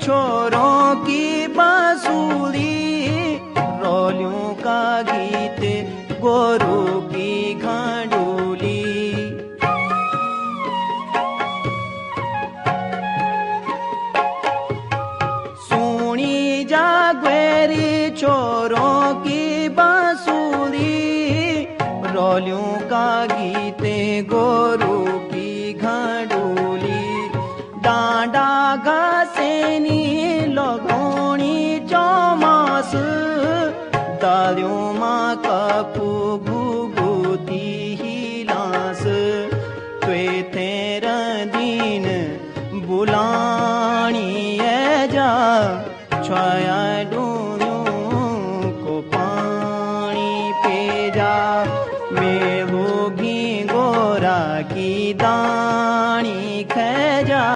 छोरों की बांसुरी, रोलियों का गीत गोरू की घंडोली। सुनी जागवेरी छोरों की बांसुरी, रोलियों का गीत गोरू की घंडोली। डांडा घसेनी लगोणी चौमास, दालियों माँ कपू घुघुती हिलास। त्वे तेरा दिन बुलानी जा छाया